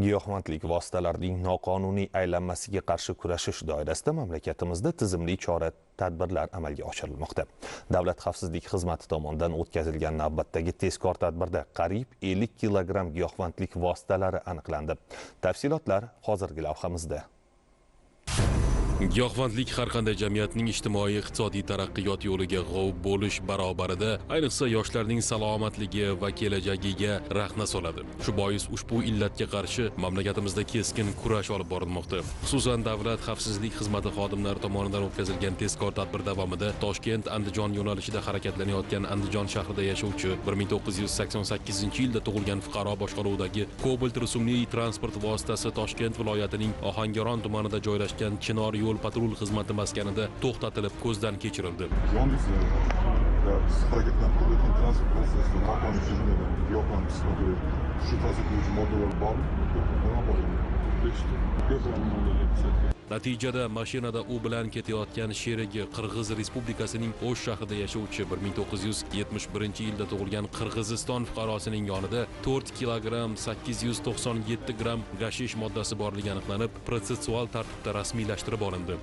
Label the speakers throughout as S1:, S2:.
S1: Giyohvandlik vositalarining noqonuniy aylanmasiga qarshi kurashish doirasida mamlakatimizda tizimli chora-tadbirlar amalga oshirilmoqda. Davlat xavfsizlik xizmati tomonidan o'tkazilgan navbatdagi tezkor tadbirda qariyb 50 kilogramm giyohvandlik vositalari aniqlandi. Tafsilotlar hozirgi lavhamizda.
S2: Giyohvandlik har qanday jamiyatning ijtimoiy-iqtisodiy taraqqiyot yo'liga g'ov bo'lish barobarida, ayniqsa yoshlarning salomatligi va kelajagiga rahna soladi. Shu bois ushbu illatga qarshi mamlakatimizda keskin kurash olib borilmoqda. Xususan, Davlat xavfsizlik xizmati xodimlari tomonidan o'tkazilgan tezkor tadbir davomida Toshkent-Andijon yo'nalishida harakatlanayotgan Andijon shahrida yashovchi 1988-yilda tug'ilgan fuqaro boshqaruvidagi Cobalt rusumli transport vositasi Toshkent viloyatining Ohangaron tumanida joylashgan Chinor yo'l patrul xizmati maskanida to'xtatilib ko'zdan kechirildi. Natijada mashinada u bilan ketayotgan sherigi Qirg'iz Respublikasining O'sh shahrida yashovchi 1971-yilda tug'ilgan Qirg'iziston fuqarosining yonida 4 kilogramm 897 gramm gashish moddasi borligi aniqlanib, protsessual tartibda rasmiylashtirib olindi.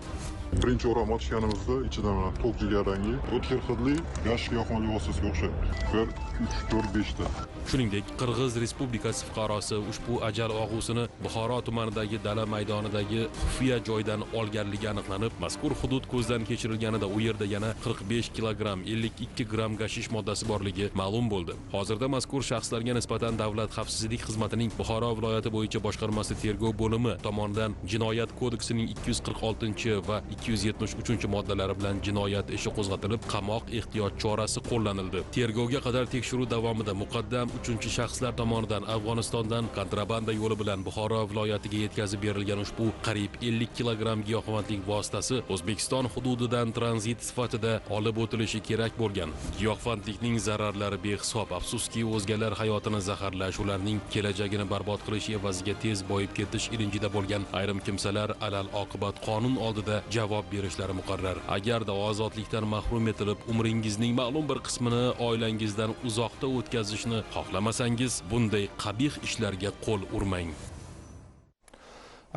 S3: Birinchi o'ram ochganimizda ichidan to'q jigarrangi, o'tkir hidli gash giyohvandlik vositasiga o'xshaydi. 1, 3, 4, 5 ta.
S2: Shuningdek, Qirg'iz Respublikasi fuqarosi ushbu ajal og'usini Buxoro tumanidagi dala maydonidagi xufiya joydan olganligi aniqlanib, mazkur hudud ko'zdan kechirilganida u yerda yana 45 kilogramm 52 gramm gashish moddasi borligi ma'lum bo'ldi. Hozirda mazkur shaxslarga nisbatan Davlat xavfsizlik xizmatining Buxoro viloyati bo'yicha boshqarmasi tergov bo'limi tomonidan Jinoyat kodeksining 246 va 273 moddalari bilan jinoyat ishi qo'zg'atilib, qamoq ehtiyot chorasi qo'llanildi. Tergovga qadar tekshiruv davomida muqaddam 3-shaxslar tomonidan Afg'onistondan kontrabanda yo'li bilan Buxoro viloyatiga yetkazib berilgan ushbu qariyb 50 kilogramm giyohvandlik vositasi O'zbekiston hududidan tranzit sifatida olib o'tilishi kerak bo'lgan. Giyohvandlikning zararlari behisob. Afsuski, o'zgalar hayotini zaharlash, ularning kelajagini barbod qilish evaziga tez boyib ketish ilinjida bo'lgan ayrim kimsalar alal oqibat qonun oldida javob berishlari muqarrar. Agarda ozodlikdan mahrum etilib, umringizning ma'lum bir qismini oilangizdan uzoqda o'tkazishni xohlamasangiz, bunday qabih ishlarga qo'l urmang.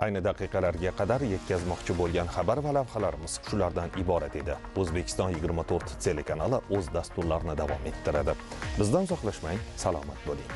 S1: Ayni daqiqalarga qadar yetkazmoqchi bo'lgan xabar va lavhalarimiz shulardan iborat edi. O'zbekiston 24 telekanali o'z dasturlarini davom ettiradi. Bizdan uzoqlashmang, salomat bo'ling.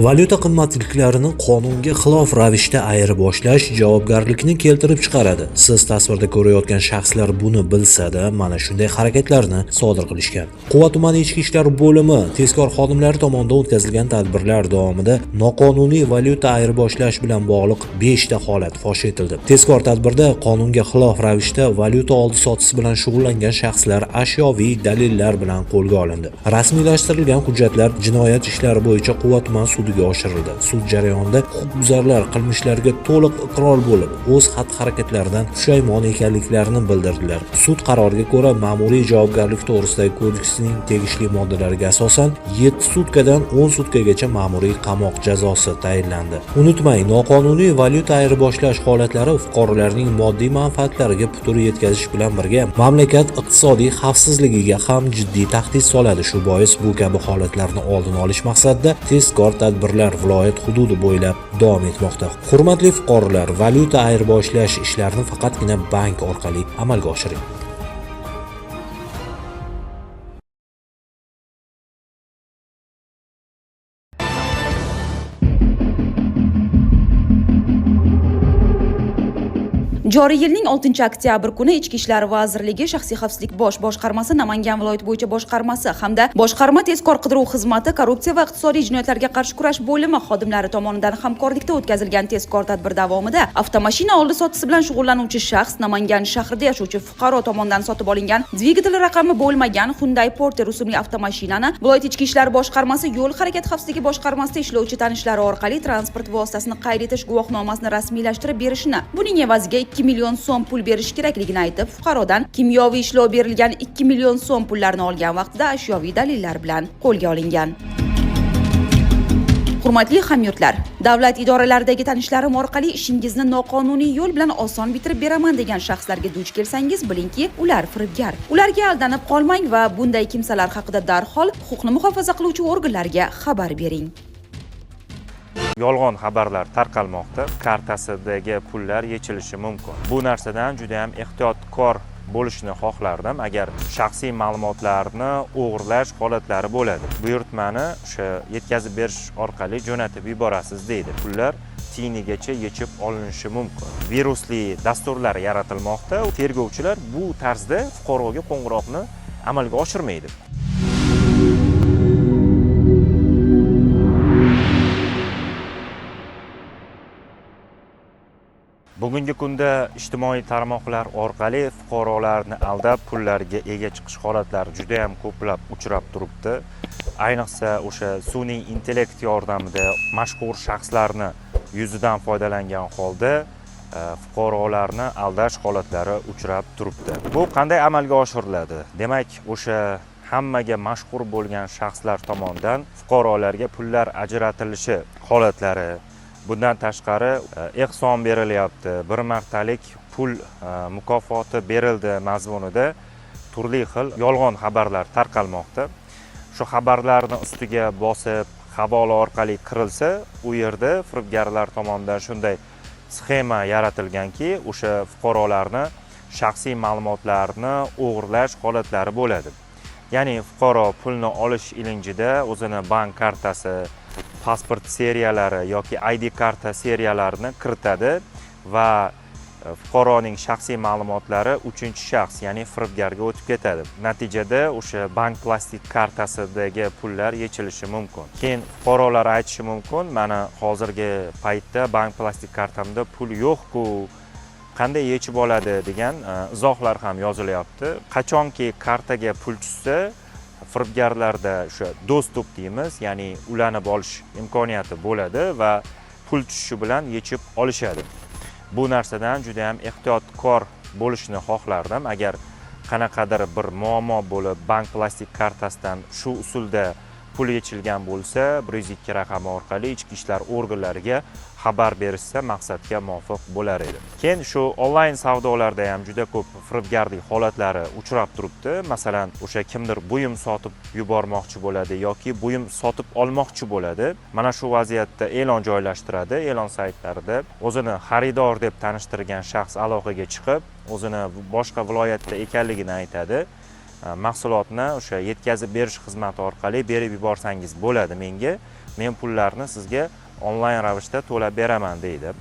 S4: Valyuta qimmatliklarini qonunga xilof ravishda ayirib boshlash javobgarlikni keltirib chiqaradi. Siz tasvirda ko'rayotgan shaxslar buni bilsa-da, mana shunday harakatlarni sodir qilishgan. Quva tumani ichki ishlar bo'limi tezkor xodimlari tomonidan o'tkazilgan tadbirlar davomida noqonuniy valyuta ayirib boshlash bilan bog'liq 5 ta holat fosh etildi. Tezkor tadbirda qonunga xilof ravishda valyuta oldi-sotisi bilan shug'ullangan shaxslar ashyoviy dalillar bilan qo'lga olindi. Rasmiylashtirilgan hujjatlar jinoyat ishlari bo'yicha Quva tuman sudiga oshirildi. Sud jarayonida huquqbuzarlar qilmishlariga to'liq iqror bo'lib, o'z xatti-harakatlaridan pushaymon ekanliklarini bildirdilar. Sud qaroriga ko'ra ma'muriy javobgarlik to'g'risidagi kodeksning tegishli moddalariga asosan 7 sutkadan 10 sutkagacha ma'muriy qamoq jazosi tayinlandi. Unutmang, noqonuniy valyuta ayirib boshlash holatlari fuqarolarning moddiy manfaatlariga putur yetkazish bilan birga mamlakat iqtisodiy xavfsizligiga ham jiddiy tahdid soladi. Shu bois bu kabi holatlarni oldini olish maqsadida tezkor tadbirlar viloyat hududi bo'ylab davom etmoqda. Hurmatli fuqarolar, valyuta ayirib boshlash ishlarini faqatgina bank orqali amalga oshiring.
S5: Joriy yilning 6-oktyabr kuni Ichki ishlar vazirligi Shaxsiy xavfsizlik bosh boshqarmasi, Namangan viloyati bo'yicha boshqarmasi hamda boshqarma tezkor qidiruv xizmati, korrupsiya va iqtisodiy jinoyatlarga qarshi kurash bo'limi xodimlari tomonidan hamkorlikda o'tkazilgan tezkor tadbir davomida avtomashina oldi-sotisi bilan shug'ullanuvchi shaxs Namangan shahrida yashovchi fuqaro tomonidan sotib olingan dvigatel raqami bo'lmagan Hyundai Porter rusumli avtomashinani viloyat Ichki ishlar boshqarmasi yo'l harakati xavfsizligi boshqarmasida ishlovchi tanishlari orqali transport vositasini qayd etish guvohnomasini rasmiylashtirib berishini, buning evaziga 2 million so'm pul berish kerakligini aytib, fuqarodan kimyoviy ishlov berilgan 2 million so'm pullarni olgan vaqtida ashyoviy dalillar bilan qo'lga olingan. Hurmatli hamyurtlar, davlat idoralaridagi tanishlarim orqali ishingizni noqonuniy yo'l bilan oson bitirib beraman degan shaxslarga duch kelsangiz, bilingki, ular firibgar. Ularga aldanib qolmang va bunday kimsalar haqida darhol huquqni muhofaza qiluvchi organlarga xabar bering.
S6: Yolg'on xabarlar tarqalmoqda, kartasidagi pullar yechilishi mumkin. Bu narsadan juda ham ehtiyotkor bo'lishni xohlardim. Agar shaxsiy ma'lumotlarni o'g'irlash holatlari bo'ladi, buyurtmani o'sha yetkazib berish orqali jo'natib yuborasiz deydi. Pullar tiyinigacha yechib olinishi mumkin. Virusli dasturlar yaratilmoqda. Tergovchilar bu tarzda fuqaroga qo'ng'iroqni amalga oshirmaydi. Bugungi kunda ijtimoiy tarmoqlar orqali fuqarolarni aldab pullarga ega chiqish holatlari juda ham ko'plab uchrab turibdi. Ayniqsa o'sha sun'iy intellekt yordamida mashhur shaxslarni yuzidan foydalangan holda fuqarolarni aldash holatlari uchrab turibdi. Bu qanday amalga oshiriladi? Demak, o'sha hammaga mashhur bo'lgan shaxslar tomonidan fuqarolarga pullar ajratilishi holatlari, bundan tashqari ehson berilyapti, bir martalik pul mukofoti berildi mazmunida turli xil yolg'on xabarlar tarqalmoqda. Shu xabarlarni ustiga bosib, havola orqali kirilsa, u yerda firibgarlar tomonidan shunday sxema yaratilganki, o'sha fuqarolarni shaxsiy ma'lumotlarini o'g'irlash holatlari bo'ladi. Ya'ni fuqaro pulni olish ilinjida o'zini bank kartasi, pasport seriyalari yoki ID karta seriyalarini kiritadi va fuqaroning shaxsiy ma'lumotlari uchinchi shaxs, ya'ni firibgarga o'tib ketadi. Natijada o'sha bank plastik kartasidagi pullar yechilishi mumkin. Keyin fuqarolar aytishi mumkin, mana hozirgi paytda bank plastik kartamda pul yo'q-ku, qanday yechib oladi degan izohlar ham yozilyapti. Qachonki kartaga pul tushsa, firibgarlarda o'sha dostup deymiz, ya'ni ulanib olish imkoniyati bo'ladi va pul tushishi bilan yechib olishadi. Bu narsadan juda ham ehtiyotkor bo'lishni xohlardim. Agar qanaqadir bir muammo bo'lib, bank plastik kartasidan shu usulda pul yechilgan bo'lsa, 102 raqami orqali ichki ishlar organlariga xabar berishsa maqsadga muvofiq bo'lar edi. Keyin shu onlayn savdolarda ham juda ko'p firibgarlik holatlari uchrab turibdi. Masalan, o'sha kimdir buyum sotib yubormoqchi bo'ladi yoki buyum sotib olmoqchi bo'ladi. Mana shu vaziyatda e'lon joylashtiradi. E'lon saytlarida o'zini xaridor deb tanishtirgan shaxs aloqaga chiqib, o'zini boshqa viloyatda ekanligini aytadi. Mahsulotni o'sha yetkazib berish xizmati orqali berib yuborsangiz bo'ladi menga, men pullarni sizga onlayn ravishda to'lab beraman deydi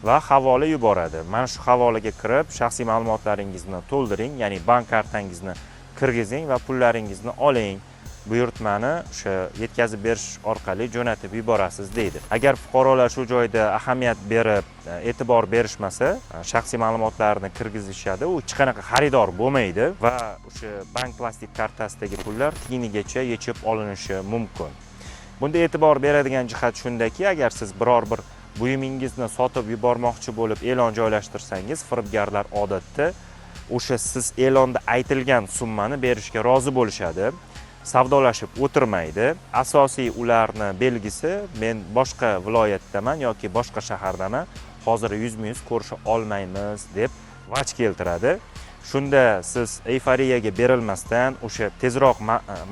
S6: va havola yuboradi. Mana shu havolaga kirib, shaxsiy ma'lumotlaringizni to'ldiring, ya'ni bank kartangizni kirgizing va pullaringizni oling. Buyurtmani o'sha yetkazib berish orqali jo'natib yuborasiz deydi. Agar fuqarolar shu joyda ahamiyat berib, e'tibor berishmasa, shaxsiy ma'lumotlarini kirgizishadi, u hech qanaqa xaridor bo'lmaydi va o'sha bank plastik kartasidagi pullar tiyinigacha yechib olinishi mumkin. Bunda e'tibor beradigan jihat shundaki, agar siz biror bir buyumingizni sotib yubormoqchi bo'lib e'lon joylashtirsangiz, firibgarlar odatda o'sha siz e'londa aytilgan summani berishga rozi bo'lishadi. Savdolashib o'tirmaydi. Asosiy ularni belgisi, men boshqa viloyatdaman yoki boshqa shahardaman, hozir yuzma-yuz ko'risha olmaymiz deb vaj keltiradi. Shunda siz euforiyaga berilmasdan, o'sha tezroq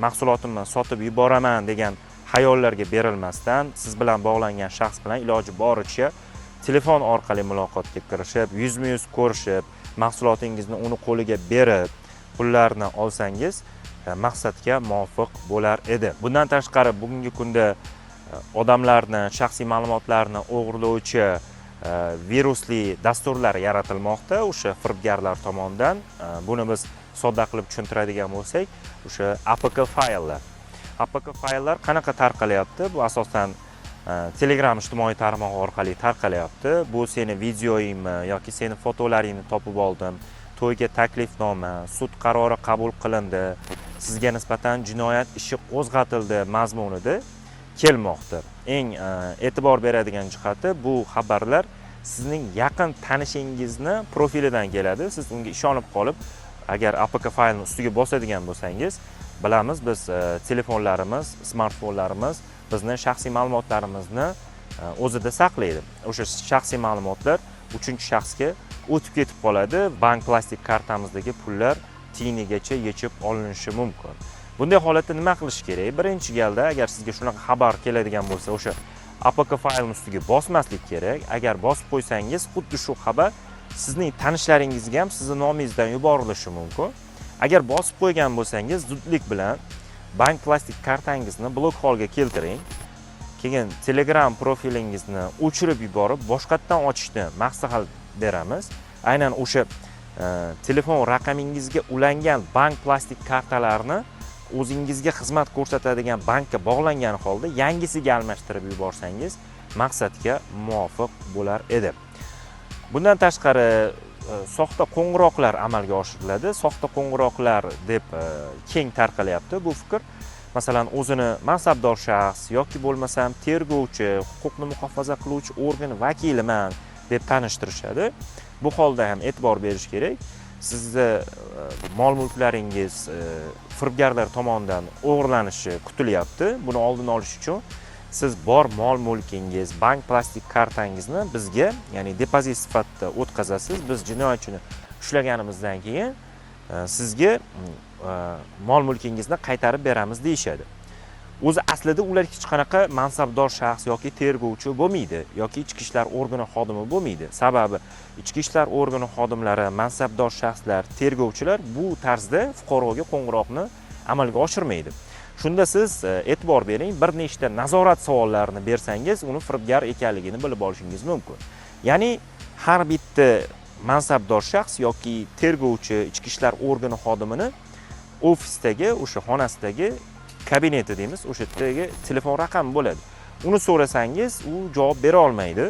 S6: mahsulotimni sotib yuboraman degan xayollarga berilmasdan, siz bilan bog'langan shaxs bilan iloji boricha telefon orqali muloqotga kirishib, yuzma-yuz ko'rishib, mahsulotingizni uni qo'liga berib, pullarni olsangiz maqsadga muvofiq bo'lar edi. Bundan tashqari bugungi kunda odamlarni shaxsiy ma'lumotlarini o'g'irlovchi virusli dasturlar yaratilmoqda o'sha firibgarlar tomonidan. Buni biz sodda qilib tushuntiradigan bo'lsak, o'sha APK fayllar. APK fayllar qanaqa tarqalyapti? Bu asosan Telegram ijtimoiy tarmog'i orqali tarqalyapti. Bu seni videoyingmi yoki seni fotolaringni topib oldim, to'yga taklifnoma, sud qarori qabul qilindi, sizga nisbatan jinoyat ishi qo'zg'atildi mazmunida kelmoqda. Eng e'tibor beradigan jihati, bu xabarlar sizning yaqin tanishingizni profilidan keladi. Siz unga ishonib qolib, agar APK faylni ustiga bosadigan bo'lsangiz, bilamiz, biz telefonlarimiz, smartfonlarimiz bizni shaxsiy ma'lumotlarimizni o'zida saqlaydi. O'sha shaxsiy ma'lumotlar uchinchi shaxsga o'tib ketib qoladi. Bank plastik kartamizdagi pullar tiyinigacha yechib olinishi mumkin. Bunday holatda nima qilish kerak? Birinchi galda agar sizga shunaqa xabar keladigan bo'lsa, o'sha APK faylning ustiga bosmaslik kerak. Agar bosib qo'ysangiz, xuddi shu xabar sizning tanishlaringizga ham sizning nomingizdan yuborilishi mumkin. Agar bosib qo'ygan bo'lsangiz, zudlik bilan bank plastik kartangizni blok holga keltiring. Keyin Telegram profilingizni o'chirib yuborib, boshqatdan ochishni maslahat beramiz. Aynan o'sha telefon raqamingizga ulangan bank plastik kartalarni o'zingizga xizmat ko'rsatadigan bankka bog'langan holda yangisiga almashtirib yuborsangiz maqsadga muvofiq bo'lar edi. Bundan tashqari soxta qo'ng'iroqlar amalga oshiriladi. Soxta qo'ng'iroqlar deb keng tarqalyapti bu fikr. Masalan, o'zini mansabdor shaxs yoki bo'lmasam tergovchi, huquqni muhofaza qiluvchi organ vakiliman deb tanishtirishadi. Bu holda ham e'tibor berish kerak. Sizni mol-mulklaringiz firibgarlar tomonidan o'g'irlanishi kutilyapti. Buni oldini olish uchun siz bor mol-mulkingiz, bank plastik kartangizni bizga, ya'ni depozit sifatida o'tkazasiz. Biz jinoyatchini ushlaganimizdan keyin sizga mol-mulkingizni qaytarib beramiz deyishadi. O'zi aslida ular hech qanaqa mansabdor shaxs yoki tergovchi bo'lmaydi, yoki ichki ishlar organi xodimi bo'lmaydi. Sababi ichki ishlar organi xodimlari, mansabdor shaxslar, tergovchilar bu tarzda fuqaroga qo'ng'iroqni amalga oshirmaydi. Shunda siz e'tibor bering, bir nechta nazorat savollarini bersangiz, uni firibgar ekanligini bilib olishingiz mumkin. Ya'ni har bitta mansabdor shaxs yoki tergovchi ichki ishlar organi xodimini ofisdagi, o'sha xonasidagi kabineti deymiz, o'sha yerdagi telefon raqami bo'ladi. Uni so'rasangiz, u javob bera olmaydi.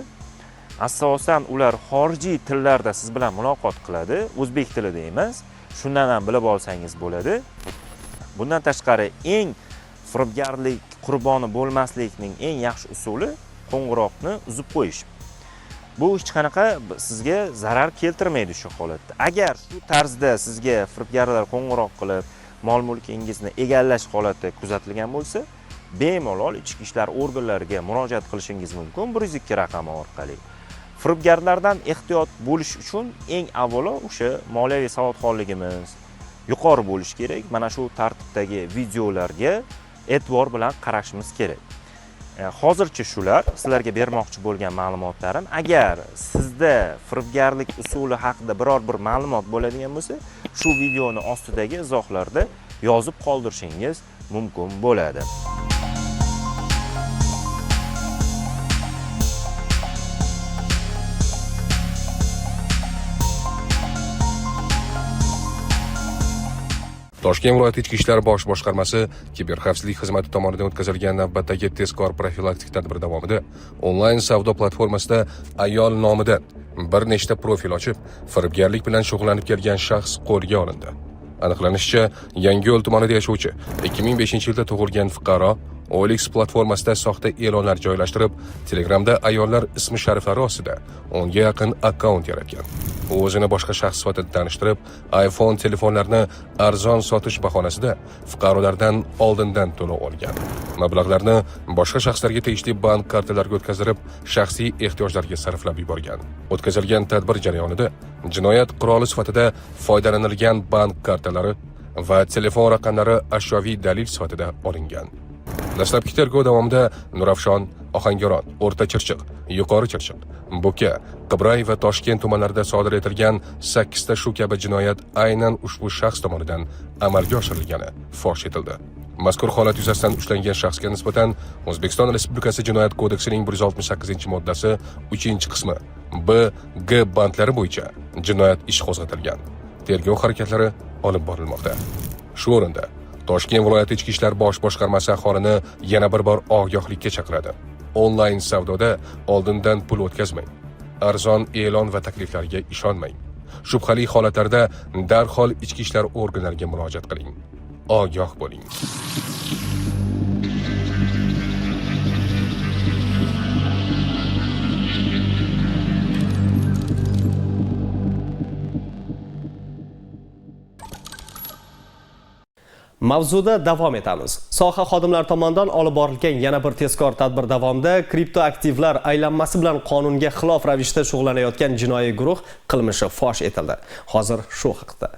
S6: Asosan ular xorijiy tillarda siz bilan muloqot qiladi, o'zbek tilida emas. Shundan ham bilib olsangiz bo'ladi. Bundan tashqari eng firibgarlik qurboni bo'lmaslikning eng yaxshi usuli qo'ng'iroqni uzib qo'yish. Bu hech qanaqa sizga zarar keltirmaydi shu holatda. Agar shu tarzda sizga firibgarlar qo'ng'iroq qilib, mol-mulkingizni egallash holati kuzatilgan bo'lsa, bemalol ichki ishlar organlariga murojaat qilishingiz mumkin 102 raqami orqali. Firibgarlardan ehtiyot bo'lish uchun eng avvalo o'sha moliyaviy savodxonligimiz yuqori bo'lish kerak. Mana shu tartibdagi videolarga e'tibor bilan qarashimiz kerak. Hozircha shular sizlarga bermoqchi bo'lgan ma'lumotlarim. Agar sizda firibgarlik usuli haqida biror bir ma'lumot bo'ladigan bo'lsa, shu videoni ostidagi izohlarda yozib qoldirishingiz mumkin bo'ladi.
S2: Toshkent viloyati ichki ishlar bosh boshqarmasi kiberxavfsizlik xizmati tomonidan o'tkazilgan navbatdagi tezkor profilaktik tadbir davomida onlayn savdo platformasida ayol nomidan bir nechta profil ochib, firibgarlik bilan shug'ullanib kelgan shaxs qo'lga olindi. Aniqlanishicha, Yangiyo'l tumanida yashovchi 2005-yilda tug'ilgan fuqaro OLX platformasida soxta e'lonlar joylashtirib, Telegramda ayollar ismi shariflari ostida 10 ga yaqin akkaunt yaratgan. U o'zini boshqa shaxs sifatida tanishtirib, iPhone telefonlarini arzon sotish bahonasida fuqarolardan oldindan to'lov olgan. Mablag'larni boshqa shaxslarga tegishli bank kartalariga o'tkazdirib, shaxsiy ehtiyojlarga sarflab yuborgan. O'tkazilgan tadbir jarayonida jinoyat quroli sifatida foydalanilgan bank kartalari va telefon raqamlari ashyoviy dalil sifatida olingan. Dastlabki tergov davomida Nurafshon, Ohangaron, O'rta Chirchiq, Yuqori Chirchiq, Bo'ka, Qibray va Toshkent tumanlarida sodir etilgan 8 ta shu kabi jinoyat aynan ushbu shaxs tomonidan amalga oshirilgani fosh etildi. Mazkur holat yuzasidan ushlangan shaxsga nisbatan O'zbekiston Respublikasi Jinoyat kodeksining 168-moddasi 3-qismi B, G bandlari bo'yicha jinoyat ishi qo'zg'atilgan. Tergov harakatlari olib borilmoqda. Shu o'rinda Toshkent viloyati ichki ishlar bosh boshqarmasi aholini yana bir bor ogohlikka chaqiradi. Onlayn savdoda oldindan pul o'tkazmang. Arzon e'lon va takliflarga ishonmang. Shubhali holatlarda darhol ichki ishlar organlariga murojaat qiling. Ogoh bo'ling.
S7: Mavzuda davom etamiz. Soha xodimlari tomonidan olib borilgan yana bir tezkor tadbir davomida kriptoaktivlar aylanmasi bilan qonunga xilof ravishda shug'ullanayotgan jinoiy guruh qilmishi fosh etildi. Hozir shu haqda.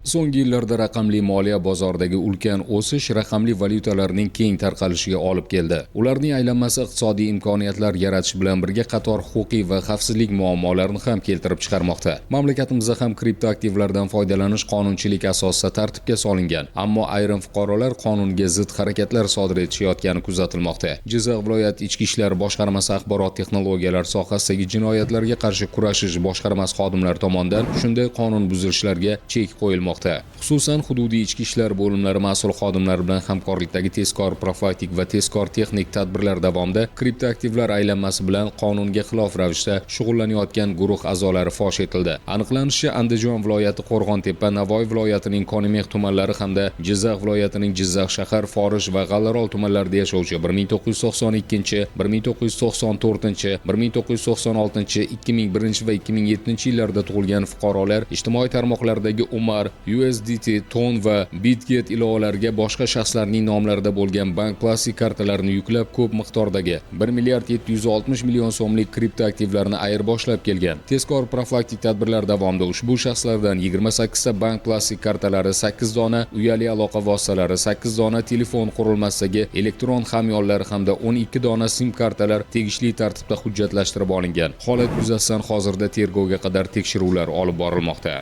S8: So'nggi yillarda raqamli moliya bozoridagi ulkan o'sish raqamli valyutalarning keng tarqalishiga olib keldi. Ularning aylanmasi iqtisodiy imkoniyatlar yaratish bilan birga qator huquqiy va xavfsizlik muammolarini ham keltirib chiqarmoqda. Mamlakatimizda ham kriptoaktivlardan foydalanish qonunchilik asosida tartibga solingan, ammo ayrim fuqarolar qonunga zid harakatlar sodir etishayotgani kuzatilmoqda. Jizzax viloyat ichki ishlar boshqarmasi axborot texnologiyalari sohasidagi jinoyatlarga qarshi kurashish boshqarmasi xodimlari tomonidan shunday qonun buzilishlarga chek qo'yilmoqda. Xususan hududiy ichki ishlar bo'limlari mas'ul xodimlari bilan hamkorlikdagi tezkor profilaktik va tezkor texnik tadbirlar davomida kriptoaktivlar aylanmasi bilan qonunga xilof ravishda shug'ullanayotgan guruh a'zolari fosh etildi. Aniqlanishicha, Andijon viloyati Qo'rg'ontepa, Navoiy viloyatining Qonimeh tumanlari hamda Jizzax viloyatining Jizzax shahar, Forish va G'allarol tumanlarida yashovchi 1992, 1994, 1996, 2001 va 2007 yillarda tug'ilgan fuqarolar ijtimoiy tarmoqlardagi Umar, USDT, Ton va Bitget ilovalariga boshqa shaxslarning nomlarida bo'lgan bank plastik kartalarini yuklab ko'p miqdordagi 1 milliard 760 million so'mlik kriptoaktivlarni ayirboshlab kelgan. Tezkor profilaktik tadbirlar davomida ushbu shaxslardan 28 ta bank plastik kartalari, 8 dona uyali aloqa vositalari, 8 dona telefon qurilmasidagi elektron hamyonlar hamda 12 dona SIM kartalar tegishli tartibda hujjatlashtirib olingan. Holat yuzasidan hozirda tergovga qadar tekshiruvlar olib borilmoqda.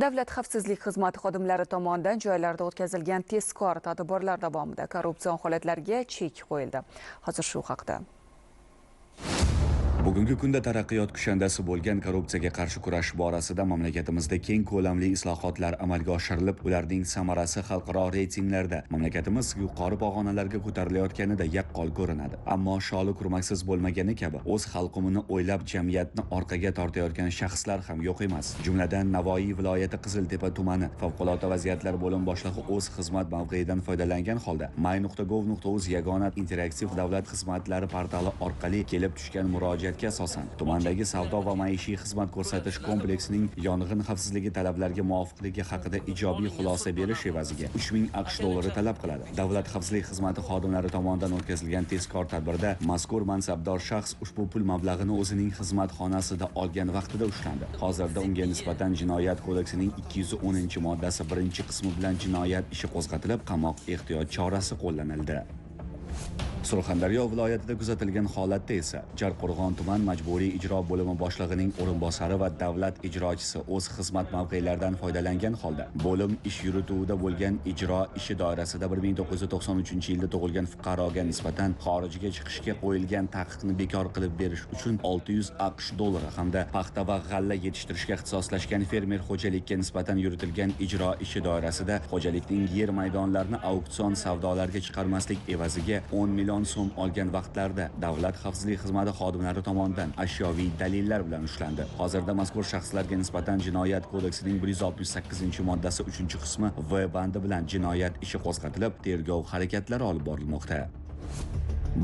S9: Davlat xavfsizlik xizmati xodimlari tomonidan joylarda o'tkazilgan tezkor tadbirlar davomida korrupsion holatlarga chek qo'yildi. Hozir shu haqda.
S10: Bugungi kunda taraqqiyot kushandasi bo'lgan korrupsiyaga qarshi kurash borasida mamlakatimizda keng ko'lamli islohotlar amalga oshirilib, ularning samarasi xalqaro reytinglarda mamlakatimiz yuqori pog'onalarga ko'tarilayotganida yaqqol ko'rinadi. Ammo sholi kurmaksiz bo'lmagani kabi o'z xalqini o'ylab jamiyatni orqaga tortayotgan shaxslar ham yo'q emas. Jumladan Navoiy viloyati Qiziltepa tumani favqulodda vaziyatlar bo'limi boshlig'i o'z xizmat mavqeyidan foydalangan holda my.gov.uz yagona interaktiv davlat xizmatlari portali orqali kelib tushgan murojaat asosan tumandagi savdo va maishiy xizmat ko'rsatish kompleksining yong'in xavfsizligi talablariga muvofiqligi haqida ijobiy xulosa berish evaziga 3000 AQSh dollari talab qiladi. Davlat xavfsizlik xizmati xodimlari tomonidan o'tkazilgan tezkor tadbirda mazkur mansabdor shaxs ushbu pul mablag'ini o'zining xizmat xonasida olgan vaqtida ushlandi. Hozirda unga nisbatan Jinoyat kodeksining 210-moddasi 1-qismi bilan jinoyat ishi qo'zg'atilib, qamoq ehtiyot chorasi qo'llanildi. Surxondaryo viloyatida kuzatilgan holatda esa Jarqo'rg'on tuman majburiy ijro bo'limi boshlig'ining o'rinbosari va davlat ijrochisi o'z xizmat mavqelaridan foydalangan holda bo'lim ish yurituvida bo'lgan ijro ishi doirasida 1993-yilda tug'ilgan fuqaroga nisbatan xorijga chiqishga qo'yilgan taqiqni bekor qilib berish uchun 600 AQSh dollari hamda paxta va g'alla yetishtirishga ixtisoslashgan fermer xo'jalikka nisbatan yuritilgan ijro ishi doirasida xo'jalikning yer maydonlarini auksion savdolarga chiqarmaslik evaziga 10 million so'm olgan vaqtlarda davlat xavfsizlik xizmati xodimlari tomonidan ashyoviy dalillar bilan ushlandi. Hozirda mazkur shaxslarga nisbatan Jinoyat kodeksining 168-moddasi 3-qismi V bandi bilan jinoyat ishi qo'zg'atilib, tergov harakatlari olib borilmoqda.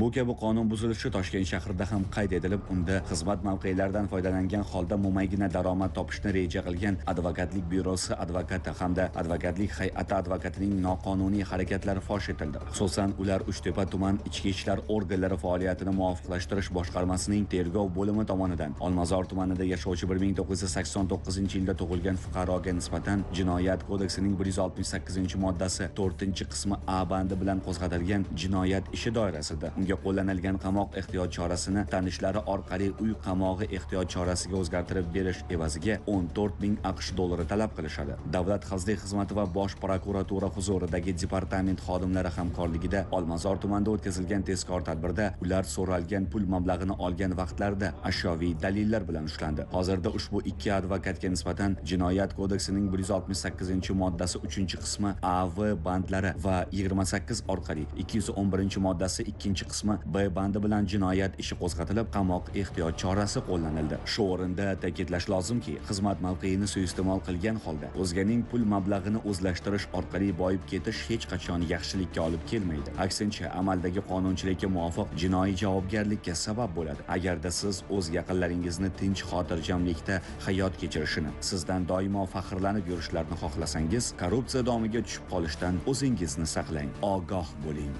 S10: Bu kabi qonun buzilishi Toshkent shahrida ham qayd etilib, unda xizmat mavqelaridan foydalangan holda mo'maygina daromad topishni reja qilgan advokatlik byurosi advokati hamda advokatlik hay'ati advokatining noqonuniy harakatlari fosh etildi. Xususan, ular Uchtepa tuman ichki ishlar organlari faoliyatini muvofiqlashtirish boshqarmasining tergov bo'limi tomonidan Olmazor tumanida yashovchi 1989-yilda tug'ilgan fuqaroga nisbatan Jinoyat kodeksining 168-moddasi 4-qismi A bandi bilan qo'zg'atilgan jinoyat ishi doirasida unga qo'llanilgan qamoq ehtiyot chorasini tanishlari orqali uy qamog'i ehtiyot chorasiga o'zgartirib berish evaziga 14,000 AQSh dollari talab qilishadi. Davlat xavfsizlik xizmati va Bosh prokuratura huzuridagi departament xodimlari hamkorligida Olmazor tumanida o'tkazilgan tezkor tadbirda ular so'ralgan pul mablag'ini olgan vaqtlarda ashyoviy dalillar bilan ushlandi. Hozirda ushbu ikki advokatga nisbatan Jinoyat kodeksining 168-moddasi 3-qismi A, V bandlari va 28 orqali 211-moddasi 2 qismi B bandi bilan jinoyat ishi qo'zg'atilib, qamoq ehtiyot chorasi qo'llanildi. Shu o'rinda ta'kidlash lozimki, xizmat mavqeini suiiste'mol qilgan holda o'zganing pul mablag'ini o'zlashtirish orqali boyib ketish hech qachon yaxshilikka olib kelmaydi. Aksincha, amaldagi qonunchilikka muvofiq jinoiy javobgarlikka sabab bo'ladi. Agarda siz o'z yaqinlaringizni tinch xotirjamlikda hayot kechirishini, sizdan doimo faxrlanib yurishlarini xohlasangiz, korrupsiya domiga tushib qolishdan o'zingizni saqlang, ogoh bo'ling.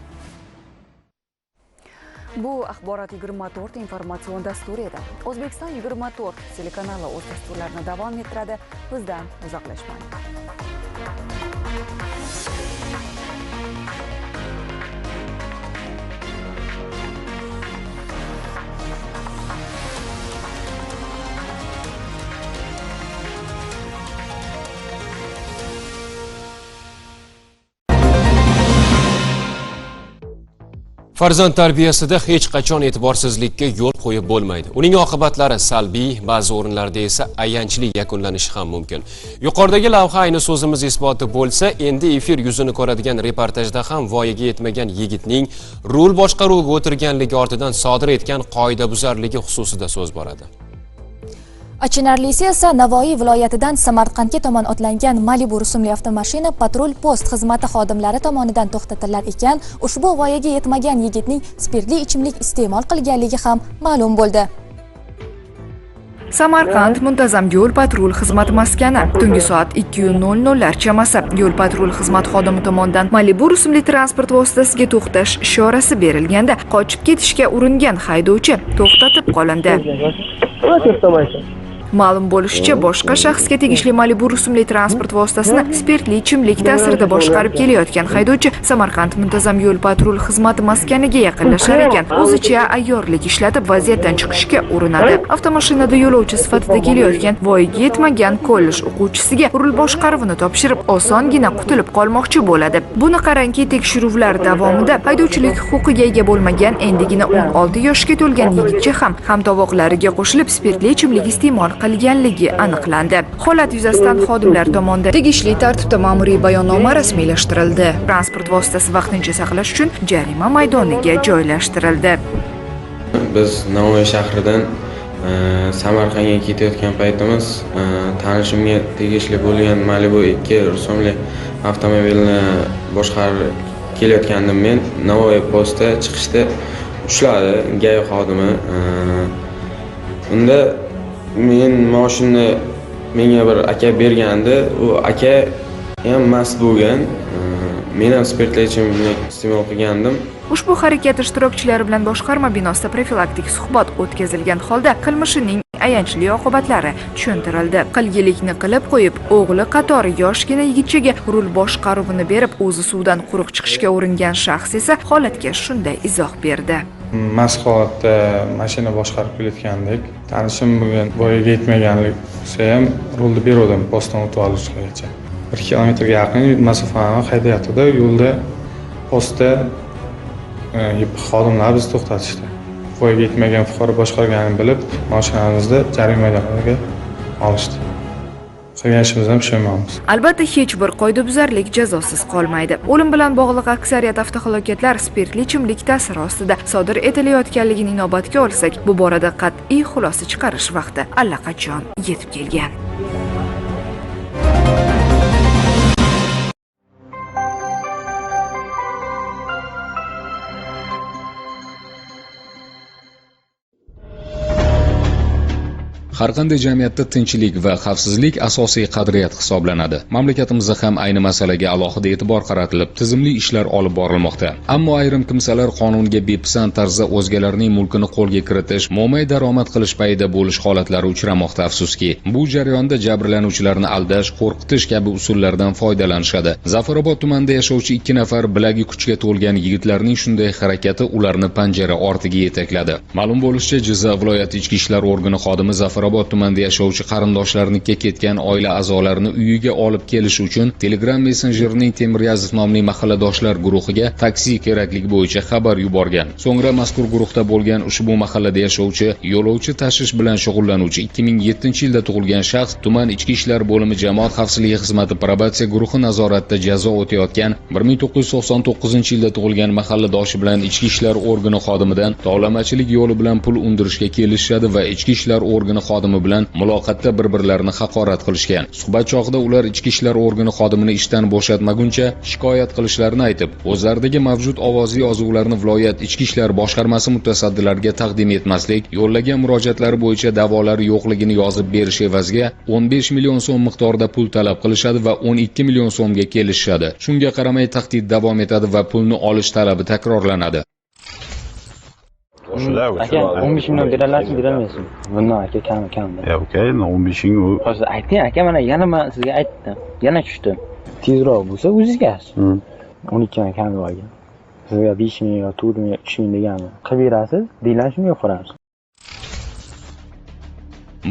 S9: Bu axborot 24 informatsion dasturi edi. O'zbekiston 24 telekanali o'z dasturlarini davom ettiradi. Bizdan uzoqlashmang.
S11: Farzand tarbiyasida hech qachon e'tiborsizlikka yo'l qo'yib bo'lmaydi. Uning oqibatlari salbiy, ba'zi o'rinlarda esa ayanchli yakunlanishi ham mumkin. Yuqoridagi lavha ayni so'zimiz isboti bo'lsa, endi efir yuzini ko'radigan reportajda ham voyaga yetmagan yigitning rul boshqaruviga o'tirganligi ortidan sodir etgan qoidabuzarligi xususida so'z boradi.
S12: Achinarlisi esa Navoiy viloyatidan Samarqandga tomon otlangan Malibu rusumli avtomashina patrul post xizmati xodimlari tomonidan to'xtatilar ekan, ushbu voyaga yetmagan yigitning spirtli ichimlik iste'mol qilganligi ham ma'lum bo'ldi.
S13: Samarqand muntazam yo'l patrul xizmat maskani. Tungi soat 2:00 chamasi yo'l patrul xizmat xodimi tomonidan Malibu rusumli transport vositasiga to'xtash ishorasi berilganda, qochib ketishga uringan haydovchi to'xtatib qolindi. Ma'lum bo'lishicha, boshqa shaxsga tegishli Malibu rusumli transport vositasini spirtli ichimlik ta'sirida boshqarib kelayotgan haydovchi Samarqand muntazam yo'l patrul xizmati maskaniga yaqinlashar ekan, o'zicha ayyorlik ishlatib vaziyatdan chiqishga urinadi. Avtomashinada yo'lovchi sifatida kelayotgan voyaga yetmagan kollej o'quvchisiga rul boshqaruvini topshirib, osongina qutulib qolmoqchi bo'ladi. Buni qarangki, tekshiruvlar davomida haydovchilik huquqiga ega bo'lmagan endigina 16 yoshga to'lgan yigitcha ham hamtovoqlariga qo'shilib spirtli ichimlik iste'mol qilganligi aniqlandi. Holat yuzasidan xodimlar tomonidan tegishli tartibda ma'muriy bayonnoma rasmiylashtirildi. Transport vositasi vaqtincha saqlash uchun jarima maydoniga joylashtirildi.
S14: Biz Navoiy shahridan Samarqandga ketayotgan paytimiz tanishimga tegishli bo'lgan Malibu 2 rusumli avtomobilni boshqarib kelayotgandim men. Navoiy postda chiqishda ushladi GAI xodimi. Unda men mashinani menga bir aka bergandi. U aka ham mast bo'lgan. Men ham spirtli ichimlik iste'mol qilgandim.
S13: Ushbu harakat ishtirokchilari bilan boshqarma binosida profilaktik suhbat o'tkazilgan holda qilmishining ayanchli oqibatlari tushuntirildi. Qilgilikni qilib qo'yib, o'g'li qatori yoshgina yigitchaga rul boshqaruvini berib, o'zi suvdan quruq chiqishga uringan shaxs esa holatga shunday izoh berdi.
S15: Mast holatda mashina boshqarib kelayotgandek, tanishim bo'lgan voyaga yetmaganlik bo'lsa ham rulni berdim postdan o'tib olishgacha. 1 kilometrga yaqin masofani haydayotdi. Yo'lda postda xodimlar bizni to'xtatishdi. Voyaga yetmagan fuqaro boshqarganini bilib, mashinamizni jarima maydoniga olishdi. Qilgan ishimizni pushaymonmiz.
S13: Albatta, hech bir qoidabuzarlik jazosiz qolmaydi. O'lim bilan bog'liq aksariyat avtohalokatlar spirtli ichimlik ta'siri ostida sodir etilayotganligini inobatga olsak, bu borada qat'iy xulosa chiqarish vaqti allaqachon yetib kelgan.
S8: Har qanday jamiyatda tinchlik va xavfsizlik asosiy qadriyat hisoblanadi. Mamlakatimizda ham ayni masalaga alohida e'tibor qaratilib, tizimli ishlar olib borilmoqda. Ammo ayrim kimsalar qonunga bepisand tarzda o'zgalarning mulkini qo'lga kiritish, mo'may daromad qilish payida bo'lish holatlari uchramoqda afsuski. Bu jarayonda jabrlanuvchilarni aldash, qo'rqitish kabi usullardan foydalanishadi. Zafarobod tumanida yashovchi 2 nafar bilagi kuchga to'lgan yigitlarning shunday harakati ularni panjara ortiga yetakladi. Ma'lum bo'lishicha, Jizzax viloyati ichki ishlar organi xodimi Zafarobod Zafarobod tumanida yashovchi qarindoshlarinikiga ketgan oila a'zolarini uyiga olib kelish uchun Telegram messenjerining Temiryazov nomli mahalladoshlar guruhiga taksi kerakligi bo'yicha xabar yuborgan. So'ngra mazkur guruhda bo'lgan ushbu mahallada yashovchi yo'lovchi tashish bilan shug'ullanuvchi 2007-yilda tug'ilgan shaxs tuman ichki ishlar bo'limi jamoat xavfsizligi xizmati probatsiya guruhi nazoratida jazo o'tayotgan 1999-yilda tug'ilgan mahalladoshi bilan ichki ishlar organi xodimidan tovlamachilik yo'li bilan pul undirishga kelishadi va ichki ishlar organi xodimi bilan muloqotda bir-birlarini haqorat qilishgan. Suhbat chog'ida ular ichki ishlar organi xodimini ishdan bo'shatmaguncha shikoyat qilishlarini aytib, o'zlaridagi mavjud ovozli yozuvlarni viloyat ichki ishlar boshqarmasi mutasaddilariga taqdim etmaslik, yo'llagan murojaatlari bo'yicha da'volari yo'qligini yozib berish evaziga 15 million so'm miqdorida pul talab qilishadi va 12 million so'mga kelishadi. Shunga qaramay tahdid davom etadi va pulni olish talabi takrorlanadi.
S16: Aka 15 million beralarsizmi, berolmaysizmi? Bundan aka kam-kamda.
S17: Aka, 15 ming u.
S16: Hozir ayting aka, mana yana men sizga aytdim. Yana tushdim. Tezroq bo'lsa o'zingizga. 12 ming kam bo'lgan. Sizga 5 ming yo 4 ming, 3 ming deganmi? Qilib berasiz, deyilashmi yo'q qo'ramiz.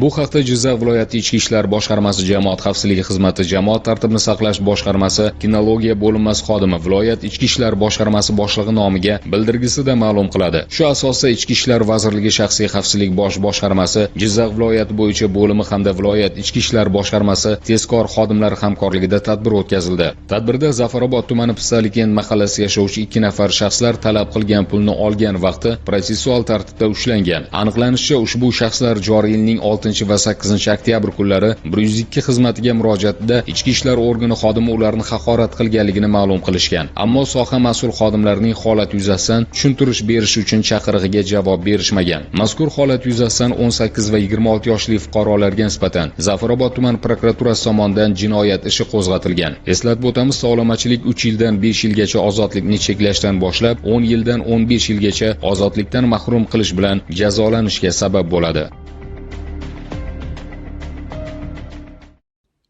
S8: Bu haqda Jizzax viloyati ichki ishlar boshqarmasi jamoat xavfsizligi xizmati jamoat tartibini saqlash boshqarmasi kinologiya bo'linmasi xodimi viloyat ichki ishlar boshqarmasi boshlig'i nomiga bildirgisida ma'lum qiladi. Shu asosda ichki ishlar vazirligi shaxsiy xavfsizlik bosh boshqarmasi Jizzax viloyati bo'yicha bo'limi hamda viloyat ichki ishlar boshqarmasi tezkor xodimlari hamkorligida tadbir o'tkazildi. Tadbirda Zafarobod tumani Pistalikent mahallasida yashovchi 2 nafar shaxslar talab qilgan pulni olgan vaqti protsessual tartibda ushlangan. Aniqlanishicha, ushbu shaxslar joriy yilning 6 va 8 oktyabr kunlari 102 xizmatiga murojaatida ichki ishlar organi xodimi ularni haqorat qilganligini ma'lum qilishgan. Ammo soha mas'ul xodimlarining holat yuzasidan tushuntirish berish uchun chaqirig'iga javob berishmagan. Mazkur holat yuzasidan 18 va 26 yoshli fuqarolarga nisbatan Zafarobod tuman prokuraturasi tomonidan jinoyat ishi qo'zg'atilgan. Eslatib o'tamiz, tovlamachilik 3 yildan 5 yilgacha ozodlikni cheklashdan boshlab 10 yildan 15 yilgacha ozodlikdan mahrum qilish bilan jazolanishga sabab bo'ladi.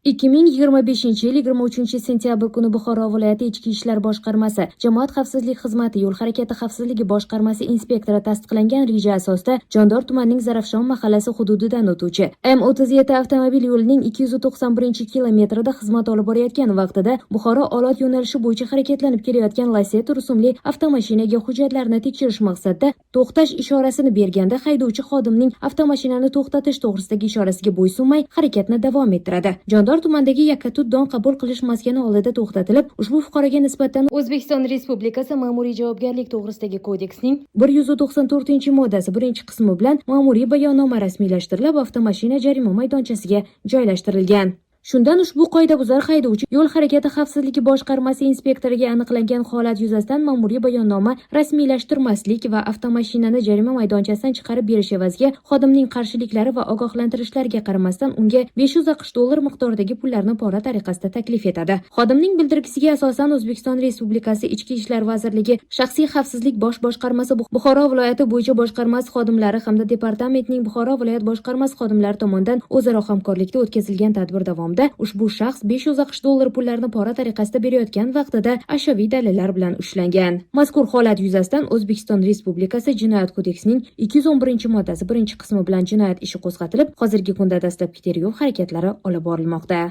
S18: 2025-yil 23-sentyabr kuni Buxoro viloyati ichki ishlar boshqarmasi jamoat xavfsizlik xizmati yo'l harakati xavfsizligi boshqarmasi inspektori tasdiqlangan reja asosida Jondor tumanining Zarafshon mahallasi hududidan o'tuvchi M37 avtomobil yo'lining 291-kilometrida xizmat olib borayotgan vaqtida Buxoro Olot yo'nalishi bo'yicha harakatlanib kelayotgan Lacetti rusumli avtomashinaga hujjatlarni tekshirish maqsadida to'xtash ishorasini berganda haydovchi xodimning avtomashinani to'xtatish to'g'risidagi ishorasiga bo'ysunmay harakatni davom ettiradi. Jondor tumandagi Yakatut don qabul qilish maskani oldida to'xtatilib, ushbu fuqaroga nisbatan O'zbekiston Respublikasi ma'muriy javobgarlik to'g'risidagi kodeksning 194-moddasi 1-qismi bilan ma'muriy bayonnoma rasmiylashtirilib, avtomashina jarima maydonchasiga joylashtirilgan. Shundan ushbu qoidabuzar haydovchi yo'l harakati xavfsizligi boshqarmasi inspektoriga aniqlangan holat yuzasidan ma'muriy bayonnoma rasmiylashtirmaslik va avtomashinani jarima maydonchasidan chiqarib berish evaziga xodimning qarshiliklari va ogohlantirishlariga qaramasdan unga $560 miqdoridagi pullarni pora tariqasida taklif etadi. Xodimning bildirgisiga asosan O'zbekiston Respublikasi Ichki ishlar vazirligi shaxsiy xavfsizlik bosh boshqarmasi Buxoro viloyati bo'yicha boshqarmasi xodimlari hamda departamentning Buxoro viloyat boshqarmasi xodimlari tomonidan o'zaro hamkorlikda o'tkazilgan tadbir davomida ushbu shaxs $560 pullarni pora tariqasida berayotgan vaqtida ashyoviy dalillar bilan ushlangan. Mazkur holat yuzasidan O'zbekiston Respublikasi Jinoyat kodeksining 211-moddasi 1-qismi bilan jinoyat ishi qo'zg'atilib, hozirgi kunda dastlabki tergov harakatlari olib borilmoqda.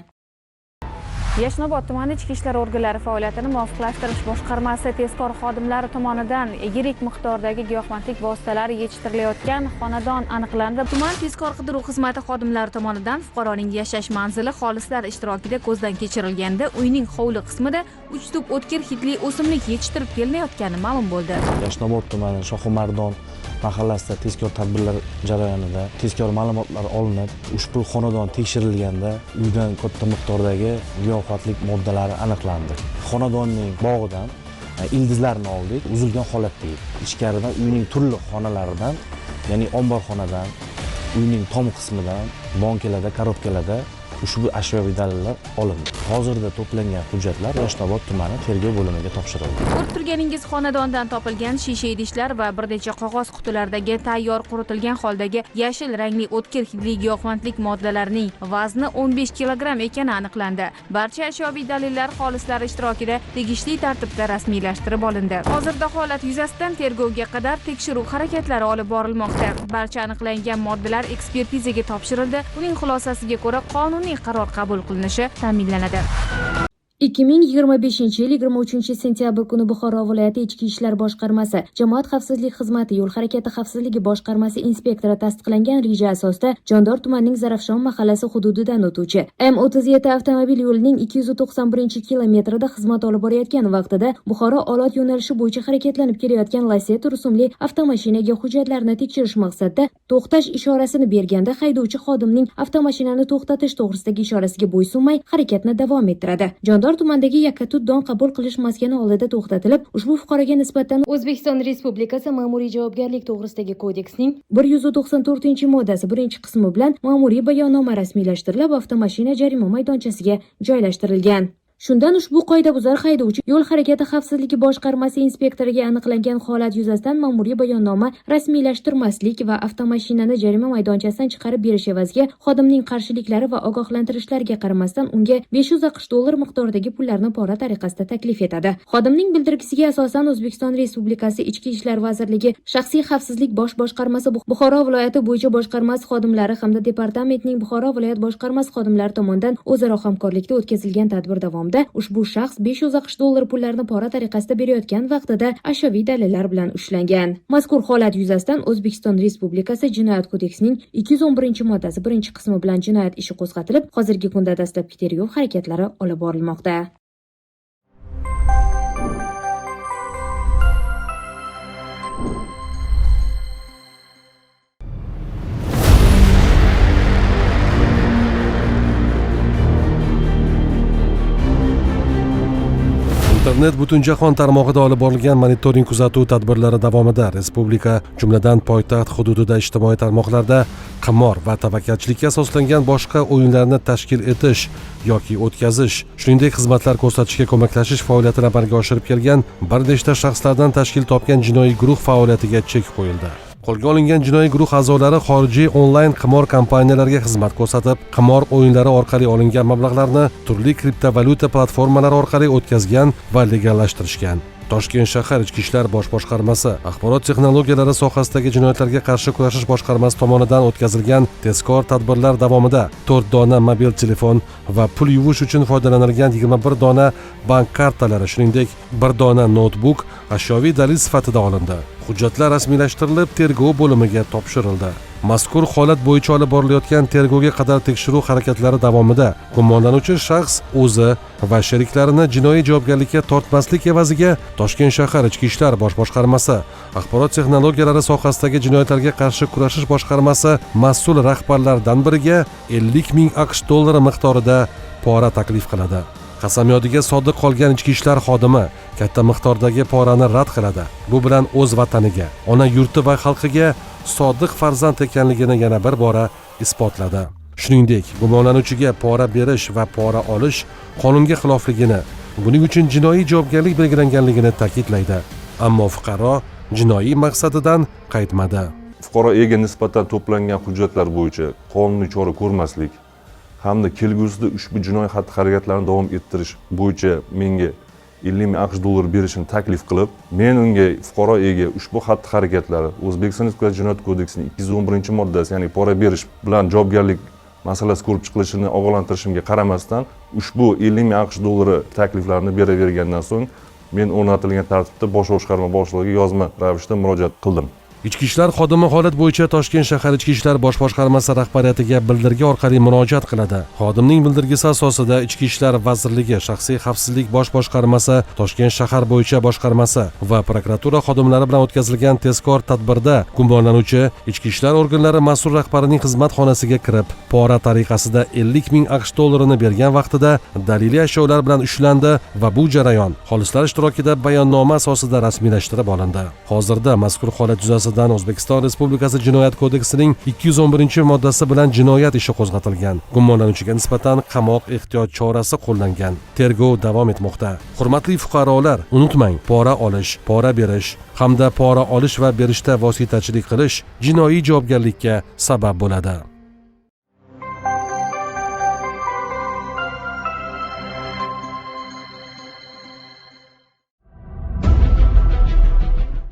S9: Yashnobod tumani ichki ishlar organlari faoliyatini muvofiqlashtirish boshqarmasi tezkor xodimlari tomonidan yirik miqdordagi giyohvandlik vositalari yetishtirilayotgan xonadon aniqlandi. Tuman tezkor qidiruv xizmati xodimlari tomonidan fuqaroning yashash manzili xolislar ishtirokida ko'zdan kechirilganda uyning hovli qismida 3 tup o'tkir hidli o'simlik yetishtirib kelinayotgani ma'lum bo'ldi.
S19: Yashnobod tumani Shohimardon mahallasida tezkor tadbirlar jarayonida tezkor ma'lumotlar olinib, ushbu xonadon tekshirilganda uydan katta miqdordagi giyohvandlik moddalari aniqlandi. Xonadonning bog'idan ildizlarni oldik, uzilgan holatda edi. Ichkaridan uyning turli xonalaridan, ya'ni omborxonadan, uyning tom qismidan, bankalarda, korobkalarda ushbu ashyoviy dalillar olindi. Hozirda to'plangan hujjatlar Yashnobod tumani tergov bo'limiga topshirildi.
S9: Ko'rib turganingiz xonadondan topilgan shisha idishlar va bir necha qog'oz qutilardagi tayyor quritilgan holdagi yashil rangli o'tkir hidli giyohvandlik moddalarining vazni 15 kilogramm ekani aniqlandi. Barcha ashyoviy dalillar xolislar ishtirokida tegishli tartibda rasmiylashtirib olindi. Hozirda holat yuzasidan tergovga qadar tekshiruv harakatlari olib borilmoqda. Barcha aniqlangan moddalar ekspertizaga topshirildi. Uning xulosasiga ko'ra qonuniy qaror qabul qilinishi ta'minlanadi.
S18: 2025 yil 23 sentyabr kuni Buxoro viloyati Ichki ishlar boshqarmasi Jamoat xavfsizlik xizmati yo'l harakati xavfsizligi boshqarmasi inspektori tasdiqlangan reja asosida Jondor tumanining Zarafshon mahallasi hududidan o'tuvchi M37 avtomobil yo'lining 291 kilometrida xizmat olib borayotgan vaqtida Buxoro Olot yo'nalishi bo'yicha harakatlanib kelayotgan Lacetti rusumli avtomashinaga hujjatlarni tekshirish maqsadida to'xtash ishorasini berganda haydovchi xodimning avtomashinani to'xtatish to'g'risidagi ishorasiga bo'ysunmay harakatni davom ettiradi. Jondor tumandagi Yakatut don qabul qilish maskani oldida to'xtatilib, ushbu fuqaroga nisbatan O'zbekiston Respublikasi Ma'muriy javobgarlik to'g'risidagi kodeksning 194-moddasi 1-qismi bilan ma'muriy bayonnoma rasmiylashtirilib, avtomashina jarima maydonchasiga joylashtirilgan. Shundan ushbu qoidabuzar haydovchi yo'l harakati xavfsizligi boshqarmasi inspektoriga aniqlangan holat yuzasidan ma'muriy bayonnoma rasmiylashtirmaslik va avtomashinani jarima maydonchasidan chiqarib berish evaziga xodimning qarshiliklari va ogohlantirishlariga qaramasdan unga 500 AQSh dollar miqdoridagi pullarni pora tariqasida taklif etadi. Xodimning bildirgisiga asosan O'zbekiston Respublikasi Ichki ishlar vazirligi shaxsiy xavfsizlik bosh boshqarmasi Buxoro viloyati bo'yicha boshqarmasi xodimlari hamda departamentning Buxoro viloyat boshqarmasi xodimlari tomonidan o'zaro hamkorlikda o'tkazilgan tadbir davomida ushbu shaxs 500 AQSh dollar pullarni pora tariqasida berayotgan vaqtida ashyoviy dalillar bilan ushlangan. Mazkur holat yuzasidan O'zbekiston Respublikasi Jinoyat kodeksining 211-moddasi 1-qismi bilan jinoyat ishi qo'zg'atilib, hozirgi kunda dastlabki tergov harakatlari olib borilmoqda.
S20: Internet butunjahon tarmog'ida olib borilgan monitoring kuzatuv tadbirlari davomida respublika, jumladan poytaxt hududida ijtimoiy tarmoqlarda qimor va tavakkalchilikka asoslangan boshqa o'yinlarni tashkil etish yoki o'tkazish, shuningdek xizmatlar ko'rsatishga ko'maklashish faoliyatini amalga oshirib kelgan bir nechta shaxslardan tashkil topgan jinoiy guruh faoliyatiga chek qo'yildi. Qo'lga olingan jinoiy guruh a'zolari xorijiy onlayn qimor kompaniyalariga xizmat ko'rsatib, qimor o'yinlari orqali olingan mablag'larni turli kriptovalyuta platformalari orqali o'tkazgan va legallashtirishgan. Toshkent shahar Ichki ishlar bosh boshqarmasi axborot texnologiyalari sohasidagi jinoyatlarga qarshi kurashish boshqarmasi tomonidan o'tkazilgan tezkor tadbirlar davomida 4 dona mobil telefon va pul yuvish uchun foydalanilgan 21 dona bank kartalari, shuningdek 1 dona notebook ashyoviy dalil sifatida olindi. Hujjatlar rasmiylashtirilib, tergov bo'limiga topshirildi. Mazkur holat bo'yicha olib borilayotgan tergovga qadar tekshiruv harakatlari davomida gumonlanuvchi shaxs o'zi va sheriklarini jinoiy javobgarlikka tortmaslik evaziga Toshkent shahar Ichki ishlar bosh boshqarmasi axborot texnologiyalari sohasidagi jinoyatlarga qarshi kurashish boshqarmasi mas'ul rahbarlaridan biriga 50 ming AQSh dollari miqdorida pora taklif qiladi. Qasamyodiga sodiq qolgan ichki ishlar xodimi katta miqdordagi porani rad qiladi. Bu bilan o'z vataniga, ona yurti va xalqiga sodiq farzand ekanligini yana bir bora isbotladi. Shuningdek, gumonlanuvchiga pora berish va pora olish qonunga xilofligini, buning uchun jinoiy javobgarlik belgilanganligini ta'kidlaydi. Ammo fuqaro jinoiy maqsadidan qaytmadi.
S3: Fuqaro ega nisbatan to'plangan hujjatlar bo'yicha qonuniy chora ko'rmaslik hamda kelgusida ushbu jinoiy xatti-harakatlarni davom ettirish bo'yicha menga 50 ming AQSh dollar berishini taklif qilib, men unga fuqaro ega ushbu xatti-harakatlari O'zbekiston Respublikasi Jinoyat kodeksining 211-moddasi, ya'ni pora berish bilan javobgarlik masalasi ko'rib chiqilishini ogohlantirishimga qaramasdan ushbu 50 ming AQSh dollari takliflarini beravergandan so'ng men o'rnatilgan tartibda bosh boshqarma boshlig'iga yozma ravishda murojaat qildim.
S20: Ichki ishlar xodimi holat bo'yicha Toshkent shahar Ichki ishlar bosh boshqarmasi rahbariyatiga bildirgi orqali murojaat qiladi. Xodimning bildirgisi asosida Ichki ishlar vazirligi shaxsiy xavfsizlik bosh boshqarmasi, Toshkent shahar bo'yicha boshqarmasi va prokuratura xodimlari bilan o'tkazilgan tezkor tadbirda gumonlanuvchi ichki ishlar organlari mas'ul rahbarining xizmat xonasiga kirib, pora tariqasida 50 ming AQSh dollarini bergan vaqtida daliliy ashyolar bilan ushlandi va bu jarayon xolislar ishtirokida bayonnoma asosida rasmiylashtirib olindi. Hozirda mazkur holat yuzasidan yuzasidan O'zbekiston Respublikasi Jinoyat kodeksining 211-moddasi bilan jinoyat ishi qo'zg'atilgan. Gumonlanuvchiga nisbatan qamoq ehtiyot chorasi qo'llangan. Tergov davom etmoqda. Hurmatli fuqarolar, unutmang, pora olish, pora berish hamda pora olish va berishda vositachilik qilish jinoiy javobgarlikka sabab bo'ladi.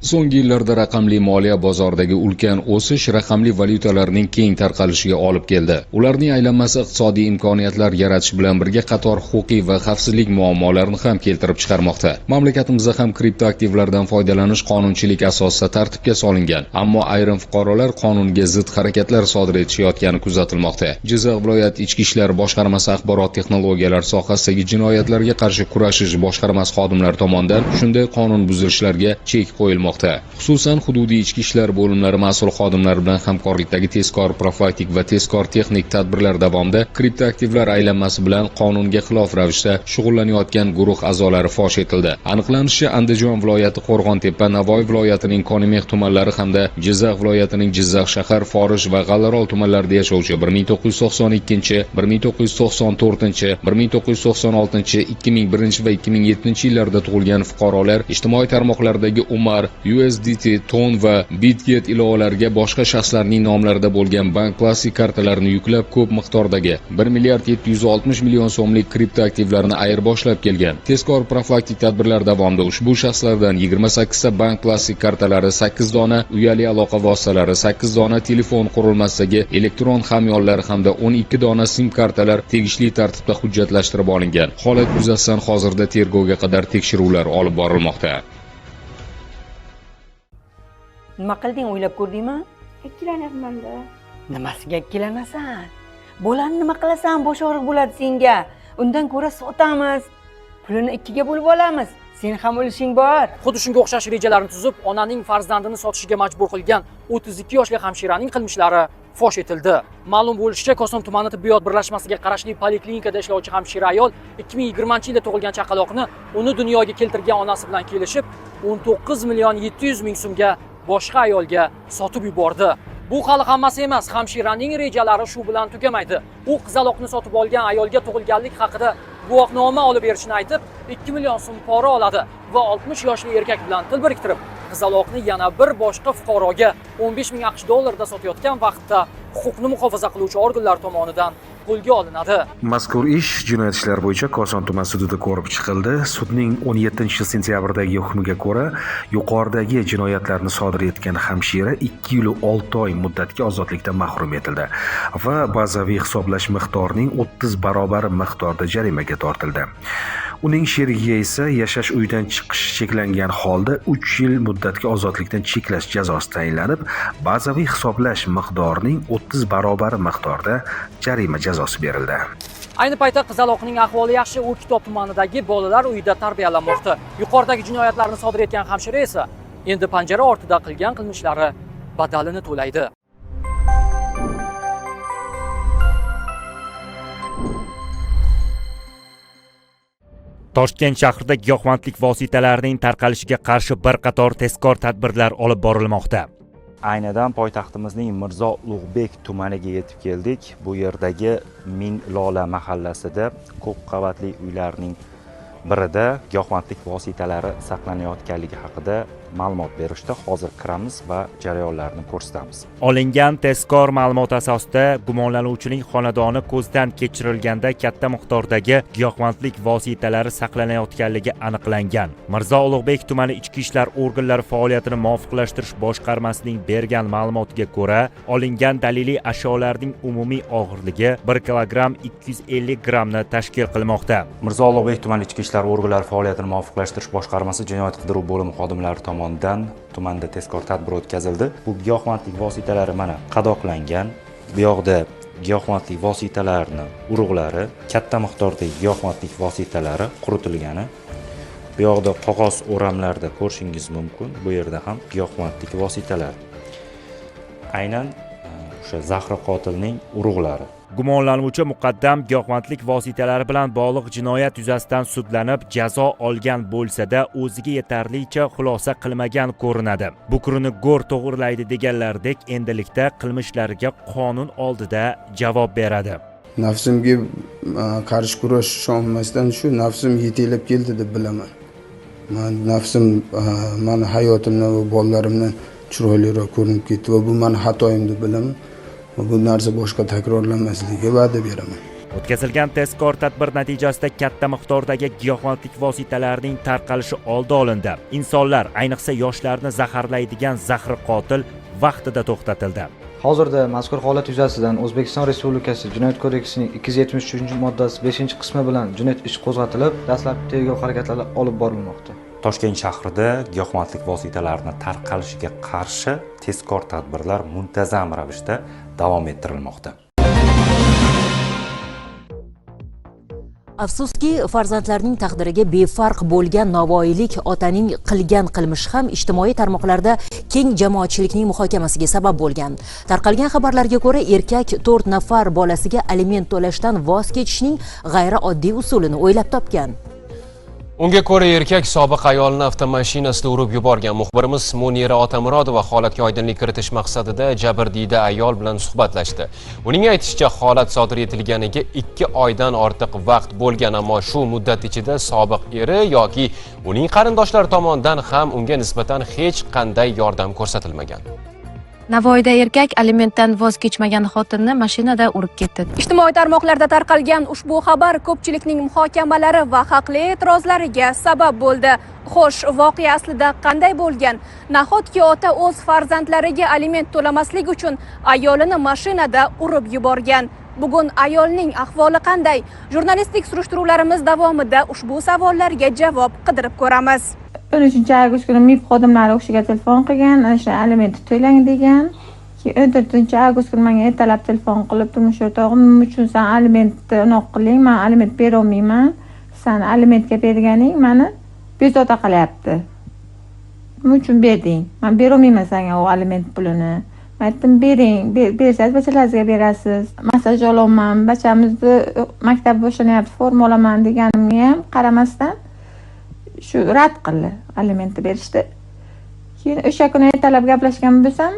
S8: So'nggi yillarda raqamli moliya bozoridagi ulkan o'sish raqamli valyutalarning keng tarqalishiga olib keldi. Ularning aylanmasi iqtisodiy imkoniyatlar yaratish bilan birga qator huquqiy va xavfsizlik muammolarini ham keltirib chiqarmoqda. Mamlakatimizda ham kriptoaktivlardan foydalanish qonunchilik asosida tartibga solingan, ammo ayrim fuqarolar qonunga zid harakatlar sodir etishayotgani kuzatilmoqda. Jizzax viloyat ichki ishlar boshqarmasi axborot texnologiyalari sohasidagi jinoyatlarga qarshi kurashish boshqarmasi xodimlari tomonidan shunday qonun buzilishlarga chek qo'yilmoqda. Xususan hududiy ichki ishlar bo'limlari mas'ul xodimlari bilan hamkorlikdagi tezkor profilaktik va tezkor texnik tadbirlar davomida kriptoaktivlar aylanmasi bilan qonunga xilof ravishda shug'ullanayotgan guruh a'zolari fosh etildi. Aniqlanishicha, Andijon viloyati, Qo'rg'ontepa, Navoiy viloyatining Konimeh tumanlari hamda Jizzax viloyatining Jizzax shahar, Forish va G'allaorol tumanlarida yashovchi 1992, 1994, 1996, 2001 va 2007 yillarda tug'ilgan fuqarolar ijtimoiy tarmoqlardagi Umar, USDT, Ton va Bitget ilovalariga boshqa shaxslarning nomlarida bo'lgan bank plastik kartalarini yuklab ko'p miqdordagi 1 milliard 760 million so'mlik kriptoaktivlarni ayirboshlab kelgan. Tezkor profilaktik tadbirlar davomida ushbu shaxslardan 28 ta bank plastik kartalari, 8 dona uyali aloqa vositalari, 8 dona telefon qurilmasidagi elektron hamyonlar hamda 12 dona SIM kartalar tegishli tartibda hujjatlashtirib olingan. Holat yuzasidan hozirda tergovga qadar tekshiruvlar olib borilmoqda.
S21: Nima qilding, o'ylab ko'rdingmi?
S22: Ikkilanyapman-da.
S21: Nimasiga ikkilanasan? Bolani nima qilasan? Bosh og'riq bo'ladi senga. Undan ko'ra sotamiz. Pulini ikkiga bo'lib olamiz. Sen ham ulushing bor.
S23: Xuddi shunga o'xshash rejalarni tuzib, onaning farzandini sotishiga majbur qilgan 32 yoshli hamshiraning qilmishlari fosh etildi. Ma'lum bo'lishicha, Koson tumani tibbiyot birlashmasiga qarashli poliklinikada ishlovchi hamshira ayol 2020-yilda tug'ilgan chaqaloqni uni dunyoga keltirgan onasi bilan kelishib, 19 million 700 ming so'mga boshqa ayolga sotib yubordi. Bu hali hammasi emas, hamshiraning rejalari shu bilan tugamaydi. U qizaloqni sotib olgan ayolga tug'ilganlik haqida guvohnoma olib berishini aytib, 2 million so'm pora oladi va 60 yoshli erkak bilan til biriktirib, qizaloqni yana bir boshqa fuqaroga 15 ming AQSh dollarida sotayotgan vaqtda huquqni muhofaza qiluvchi organlar tomonidan qo'lga olinadi.
S24: Mazkur ish jinoyat ishlari bo'yicha Koson tuman sudida ko'rib chiqildi. Sudning 17-sentyabrdagi hukmiga ko'ra, yuqoridagi jinoyatlarni sodir etgan hamshira 2 yil 6 oy muddatga ozodlikdan mahrum etildi va bazaviy hisoblash miqdorining 30 barobar miqdorda jarimaga tortildi. Uning sherigiga esa yashash uyidan chiqish cheklangan holda 3 yil muddatga ozodlikdan cheklash jazosi tayinlanib, bazaviy hisoblash miqdorining 30 barobar miqdorda jarima jazosi berildi.
S23: Ayni paytda qizaloqning ahvoli yaxshi, u Kitob tumanidagi bolalar uyida tarbiyalanmoqda. Yuqoridagi jinoyatlarni sodir etgan hamshira esa endi panjara ortida qilgan qilmishlari badalini to'laydi.
S6: Toshkent shahrida giyohvandlik vositalarining tarqalishiga qarshi bir qator tezkor tadbirlar olib borilmoqda. Aynidan poytaxtimizning Mirzo Ulug'bek tumaniga yetib keldik. Bu yerdagi Ming Lola mahallasida ko'p qavatli uylarning birida giyohvandlik vositalari saqlanayotganligi haqida ma'lumot berishdi. Hozir kiramiz va jarayonlarni ko'rsatamiz. Olingan tezkor ma'lumot asosida gumonlanuvchining xonadoni ko'zdan kechirilganda katta miqdordagi giyohvandlik vositalari saqlanayotganligi aniqlangan. Mirzo Ulug'bek tumani ichki ishlar organlari faoliyatini muvofiqlashtirish boshqarmasining bergan ma'lumotiga ko'ra, olingan daliliy ashyolarning umumiy og'irligi 1 kilogramm 250 grammni tashkil qilmoqda. Mirzo Ulug'bek tumani ichki ishlar organlari faoliyatini muvofiqlashtirish boshqarmasi jinoyat qidiruv bo'limi xodimlari tomonidan tumanda tezkor tadbir o'tkazildi. Bu giyohvandlik vositalari mana qadoqlangan. Bu yoqda giyohvandlik vositalarini urug'lari, katta miqdordagi giyohvandlik vositalari quritilgani. Bu yoqda qog'oz o'ramlarda ko'rishingiz mumkin. Bu yerda ham giyohvandlik vositalari. Aynan o'sha zahri qotilning urug'lari. Gumonlanuvchi muqaddam giyohvandlik vositalari bilan bog'liq jinoyat yuzasidan sudlanib, jazo olgan bo'lsa-da, o'ziga yetarlicha xulosa qilmagan ko'rinadi. Bukrini go'r to'g'irlaydi deganlardek, endilikda qilmishlariga qonun oldida javob beradi.
S1: Nafsimga qarshi kurashish olmasdan shu nafsim yetilib keldi deb bilaman. Nafsim mani hayotimdan va bolalarimdan chiroyliroq ko'rinib ketdi va bu mani xatoyim deb bilaman. Bu narsa boshqa takrorlanmasligiga va'da beraman.
S6: O'tkazilgan tezkor tadbir natijasida katta miqdordagi giyohvandlik vositalarining tarqalishi oldi olindi. Insonlar, ayniqsa yoshlarni zaharlaydigan zahri qotil vaqtida to'xtatildi.
S4: Hozirda mazkur holat yuzasidan O'zbekiston Respublikasi Jinoyat kodeksining 273-moddasi 5-qismi bilan jinoyat ishi qo'zg'atilib, dastlabki tergov harakatlari olib borilmoqda.
S6: Toshkent shahrida giyohvandlik vositalarini tarqalishiga qarshi tezkor tadbirlar muntazam ravishda davom ettirilmoqda.
S5: Afsuski, farzandlarning taqdiriga befarq bo'lgan navoiylik otaning qilgan qilmishi ham ijtimoiy tarmoqlarda keng jamoatchilikning muhokamasiga sabab bo'lgan. Tarqalgan xabarlarga ko'ra, erkak 4 nafar bolasiga aliment to'lashdan voz kechishning g'ayrioddiy usulini o'ylab topgan.
S11: Unga ko'ra, erkak sobiq ayolini avtomashinasida urib yuborgan. Muxbirimiz Munira Otamurodova holatga oydinlik kiritish maqsadida jabrdiyda ayol bilan suhbatlashdi. Uning aytishicha, holat sodir etilganiga 2 oydan ortiq vaqt bo'lgan, ammo shu muddat ichida sobiq eri yoki uning qarindoshlari tomonidan ham unga nisbatan hech qanday yordam ko'rsatilmagan.
S9: Navoiyda erkak alimentdan voz kechmagan xotinni mashinada urib ketdi.
S22: Ijtimoiy tarmoqlarda tarqalgan ushbu xabar ko'pchilikning muhokamalari va haqli e'tirozlariga sabab bo'ldi. Xo'sh, voqea aslida qanday bo'lgan? Nahotki ota o'z farzandlariga aliment to'lamaslik uchun ayolini mashinada urib yuborgan? Bugun ayolning ahvoli qanday? Jurnalistik surishtiruvlarimiz davomida ushbu savollarga javob qidirib ko'ramiz.
S25: 13-avgust kuni MIB xodimlari o'shiga telefon qilgan, ana shu alimentni to'lang degan. Keyin 14-avgust kuni menga ertalab telefon qilib, turmush o'rtog'im, nima uchun sen alimentni unoq qiling, men aliment bera olmayman. Sen alimentga berganing meni bezovta qilyapti. Nima uchun berding? Men bera olmayman senga o aliment pulini. Men aytdim, bering, bersangiz bachalaringizga berasiz. Massaj olaman, bachamizni maktab boshlanyapti, forma olaman deganimga ham qaramasdan shu rad qildi alimentni berishdi. Keyin o'sha kuni ertalab gaplashgan bo'lsam,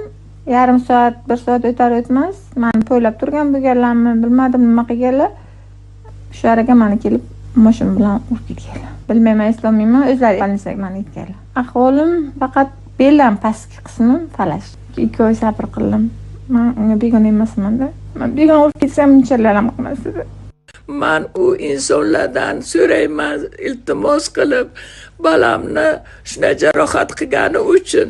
S25: yarim soat, 1 soat o'tar o'tmas, meni poylab turgan bo'lganlarmi, bilmadim nima qilganlar. Shu araga meni kelib mashina bilan urib ketganlar. Bilmayman, eslolmayman, o'zlari больницаga meni yetganlar. Ahvolim faqat belam pastki qismi falash. 2 oy sabr qildim. Men unga begona emasman-da. Men begona urib ketsam unchalar ham qilmasdi.
S26: Man u insonlardan so'rayman, iltimos qilib, balamni shuna jarohat qilgani uchun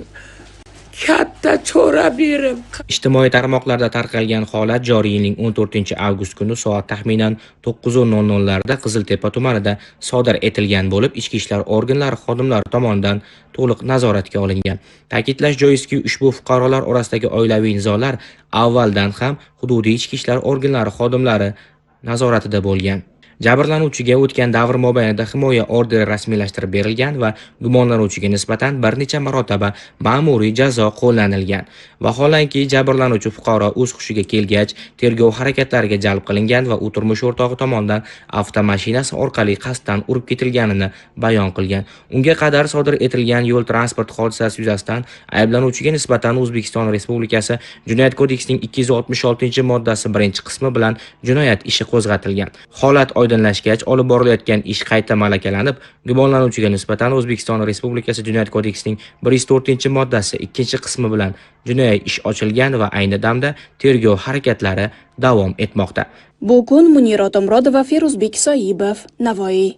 S26: katta chora berib.
S27: Ijtimoiy tarmoqlarda tarqalgan holat joriy yilning 14-avgust kuni soat taxminan 9:00 larda Qiziltepa tumanida sodir etilgan bo'lib, ichki ishlar organlari xodimlari tomonidan to'liq nazoratga olingan. Ta'kidlash joizki, ushbu fuqarolar orasidagi oilaviy nizolar avvaldan ham hududiy ichki ishlar organlari xodimlari nazoratida bo'lgan. Jabrlanuvchiga o'tgan davr mobaynida himoya orderi rasmiylashtirib berilgan va gumonlanuvchiga nisbatan bir necha marotaba ma'muriy jazo qo'llanilgan. Vaholanki, jabrlanuvchi fuqaro o'z hushiga kelgach, tergov harakatlariga jalb qilingan va u turmush o'rtog'i tomonidan avtomashinasi orqali qasddan urib ketilganini bayon qilgan. Unga qadar sodir etilgan yo'l transport hodisasi yuzasidan ayblanuvchiga nisbatan O'zbekiston Respublikasi Jinoyat kodeksining 266-moddasi 1-qismi bilan jinoyat ishi qo'zg'atilgan. Holat oydinlashgach, olib borilayotgan ish qayta malakalanib, gumonlanuvchiga nisbatan O'zbekiston Respublikasi Jinoyat kodeksining 104-moddasi 2-qismi bilan jinoyat ish ochilgan va ayni damda tergov harakatlari davom etmoqda.
S22: Bugun Munira Otamurodova va Feruzbek Soibov, Navoiy.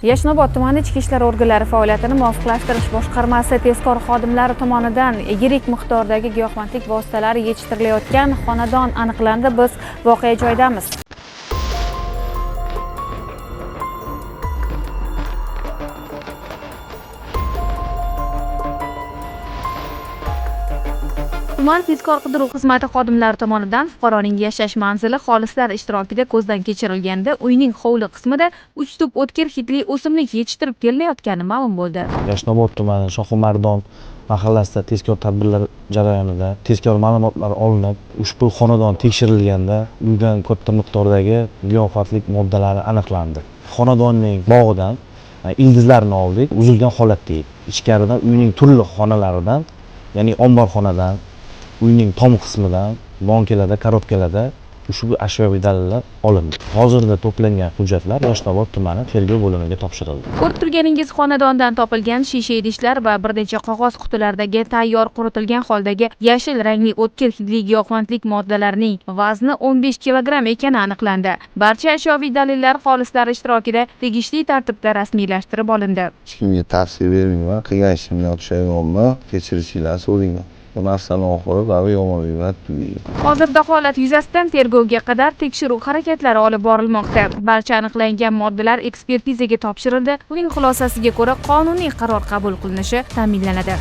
S9: Yashnobod tumani ichki ishlar organlari faoliyatini muvofiqlashtirish boshqarmasi tezkor xodimlari tomonidan yirik miqdordagi giyohvandlik vositalari yetishtirilayotgan xonadon aniqlandi. Biz voqea joyidamiz. Tuman tezkor qidiruv xizmati xodimlari tomonidan fuqaroning yashash manzili xolislar ishtirokida ko'zdan kechirilganda uyning hovli qismida 3 tup o'tkir hidli o'simlik yetishtirib kelilayotgani ma'lum bo'ldi.
S19: Yashnobod tumani Shohimardon mahallasida tezkor tadbirlar jarayonida tezkor ma'lumotlar olinib, ushbu xonadon tekshirilganda uydan katta miqdordagi giyohvandlik moddalari aniqlandi. Xonadonning bog'idan ildizlarni oldik, uzilgan holatda. Ichkaridan uyning turli xonalaridan, ya'ni omborxonadan, uyning tom qismidan, bankalarda, korobkalarda ushbu ashyoviy dalillar olindi. Hozirda to'plangan hujjatlar Yashnobod tumani tergov bo'limiga topshirildi.
S9: Ko'rib turganingiz xonadondan topilgan shisha idishlar va bir necha qog'oz qutilardagi tayyor quritilgan holdagi yashil rangli o'tkir hidli giyohvandlik moddalarining vazni 15 kilogramm ekani aniqlandi. Barcha ashyoviy dalillar xolislar ishtirokida tegishli tartibda rasmiylashtirib olindi.
S2: Hech kimga tavsiya bermayman, qilgan ishimdan pushaymonman, kechirishinglarni so'rayman. Bu narsani oxiri bari yomonliklar tugaydi.
S9: Hozirda holat yuzasidan tergovga qadar tekshiruv harakatlari olib borilmoqda. Barcha aniqlangan moddalar ekspertizaga topshirildi. Uning xulosasiga ko'ra qonuniy qaror qabul qilinishi ta'minlanadi.